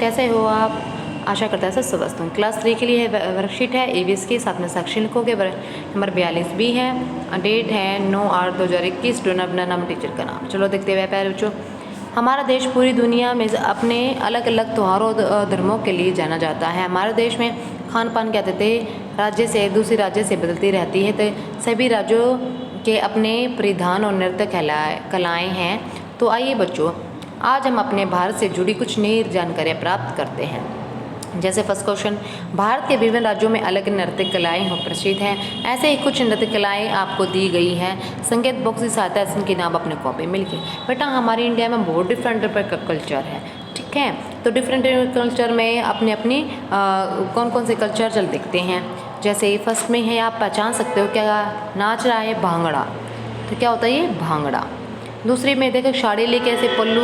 कैसे हो आप? आशा करता है सब स्वस्थ हूँ। क्लास 3 के लिए वर्कशीट है ईवीएस की, साथ में सेक्शन लिखोगे। नंबर 42 भी है, डेट है 9/8/2021। डोनर अपना नाम, टीचर का नाम। चलो देखते हुए प्यारे बच्चों, हमारा देश पूरी दुनिया में अपने अलग अलग त्योहारों धर्मों के लिए जाना जाता है। हमारे देश में खान पान क्या कहते हैं, राज्य से दूसरे राज्य से बदलती रहती है। तो सभी राज्यों के अपने परिधान और नृत्य कलाएँ हैं। तो आइए बच्चों, आज हम अपने भारत से जुड़ी कुछ नई जानकारियाँ प्राप्त करते हैं। जैसे फर्स्ट क्वेश्चन, भारत के विभिन्न राज्यों में अलग नृत्य कलाएँ प्रचलित हैं। ऐसे ही कुछ नृत्य कलाएँ आपको दी गई हैं। संकेत बॉक्स की सहायता से इनके नाम अपने कॉपी में लिखिए। बेटा हमारे इंडिया में बहुत डिफरेंट का कल्चर है, ठीक है। तो डिफरेंट कल्चर में अपने अपनी कौन कौन से कल्चर चल देखते हैं। जैसे फर्स्ट में है, आप पहचान सकते हो क्या नाच रहा है, भांगड़ा। तो क्या होता है ये, भांगड़ा। दूसरी में देखो, साड़ी लेके ऐसे पल्लू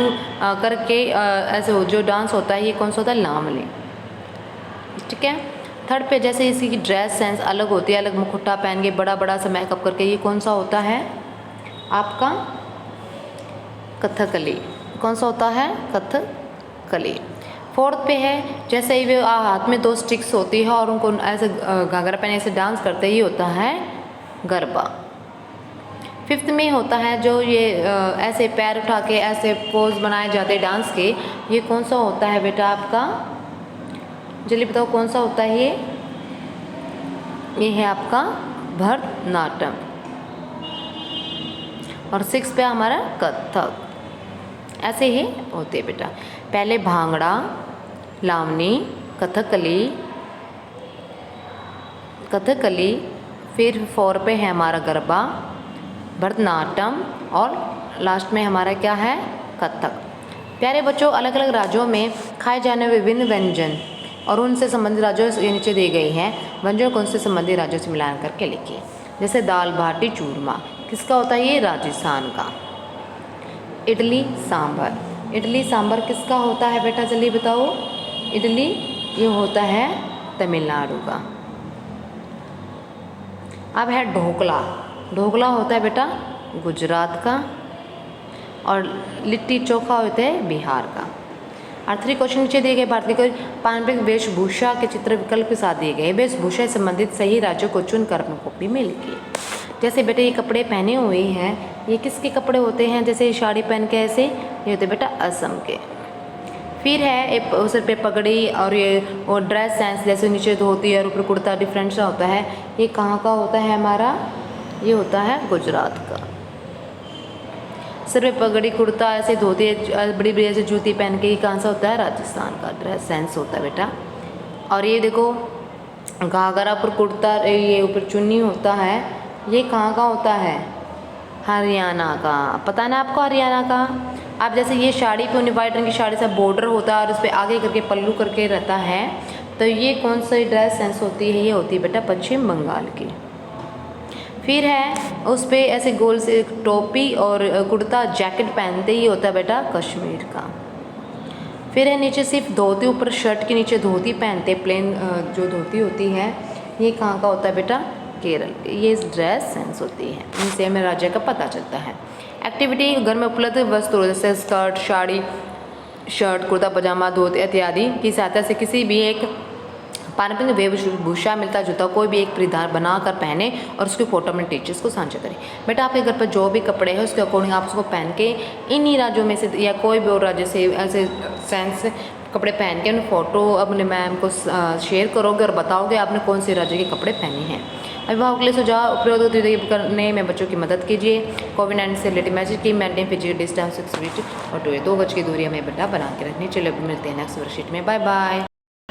करके ऐसे जो डांस होता है, ये कौन सा होता है, लामली, ठीक है। थर्ड पे जैसे इसी की ड्रेस सेंस अलग होती है, अलग मुखौटा पहन के बड़ा बड़ा सा मेकअप करके, ये कौन सा होता है आपका, कथकली। कौन सा होता है, कथकली। फोर्थ पे है, जैसे ही वे हाथ में 2 स्टिक्स होती है और उनको ऐसे घाघरा पहने ऐसे डांस करते ही होता है गरबा। फिफ्थ में होता है जो ये ऐसे पैर उठा के ऐसे पोज बनाए जाते हैं डांस के, ये कौन सा होता है बेटा आपका, जल्दी बताओ कौन सा होता है ये है आपका भरतनाट्यम। और 6 पे हमारा कथक। ऐसे ही होते बेटा, पहले भांगड़ा, लावनी, कथकली, फिर 4 पे है हमारा गरबा, भरतनाट्यम, और लास्ट में हमारा क्या है, कथक। प्यारे बच्चों, अलग अलग राज्यों में खाए जाने वाले विभिन्न व्यंजन और उनसे संबंधित राज्यों से नीचे दी गई हैं। व्यंजनों को उनसे संबंधित राज्यों से मिलान करके लिखिए। जैसे दाल बाटी चूरमा, किसका होता है ये, राजस्थान का। इडली सांभर, इडली सांभर किसका होता है बेटा, जल्दी बताओ। इडली ये होता है तमिलनाडु का। अब है ढोकला, ढोकला होता है बेटा गुजरात का। और लिट्टी चोखा होता है बिहार का। आखिरी क्वेश्चन नीचे दिए गए भारतीय को पारंपरिक वेशभूषा के चित्र विकल्प के साथ दिए गए। वेशभूषा से संबंधित सही राज्यों को चुनकर अपनी कॉपी में लिखिए। जैसे बेटे ये कपड़े पहने हुए हैं, ये किसके कपड़े होते हैं, जैसे साड़ी पहन के ऐसे, ये होते बेटा असम के। फिर है सिर पे पगड़ी और ये और ड्रेस सेंस, जैसे नीचे धोती और ऊपर कुर्ता डिफरेंट सा होता है, ये कहाँ का होता है हमारा, ये होता है गुजरात का। सिर पे पगड़ी, कुर्ता, ऐसे धोती, बड़ी बड़ी ऐसे जूती पहन के, ये कहाँ सा होता है, राजस्थान का ड्रेस सेंस होता है बेटा। और ये देखो घाघरा पर कुर्ता, ये ऊपर चुन्नी होता है, ये कहाँ का होता है, हरियाणा का। पता ना आपको हरियाणा का। अब जैसे ये साड़ी पे उन्हें वाइट रंग की साड़ी से बॉर्डर होता है और उस पर आगे करके पल्लू करके रहता है, तो ये कौन सी ड्रेस सेंस होती है, ये होती है बेटा पश्चिम बंगाल की। फिर है उस पर ऐसे गोल से टोपी और कुर्ता जैकेट पहनते ही होता है बेटा कश्मीर का। फिर है नीचे सिर्फ धोती, ऊपर शर्ट के नीचे धोती पहनते, प्लेन जो धोती होती है, ये कहाँ का होता है बेटा, केरल के। ये ड्रेस सेंस होती है, इनसे हमें राज्य का पता चलता है। एक्टिविटी, घर में उपलब्ध वस्तु जैसे स्कर्ट, साड़ी, शर्ट, कुर्ता पजामा, धोती इत्यादि की सहायता से किसी भी एक पारंपरिक वेशभूषा मिलता जुलता कोई भी एक परिधान बनाकर पहने और उसकी फोटो अपने टीचर्स को साझा करें। बेटा आपके घर पर जो भी कपड़े हैं उसके अकॉर्डिंग आप उसको पहन के इन्हीं राज्यों में से या कोई भी और राज्य से ऐसे सेंस कपड़े पहन के उन फोटो अपने मैम को शेयर करोगे और बताओगे आपने कौन से राज्य के कपड़े पहने हैं। अभिभावक के लिए सुझाव, उपयोग करने में बच्चों की मदद कीजिए। कोविड-19 से रिलेटेड मैसेज की मेंटेन फिजिकल डिस्टेंस 6 फीट और 2 गज की दूरी हमें बेटा बना के रखनी। चलिए मिलते हैं नेक्स्ट वर्कशीट में। Bye bye.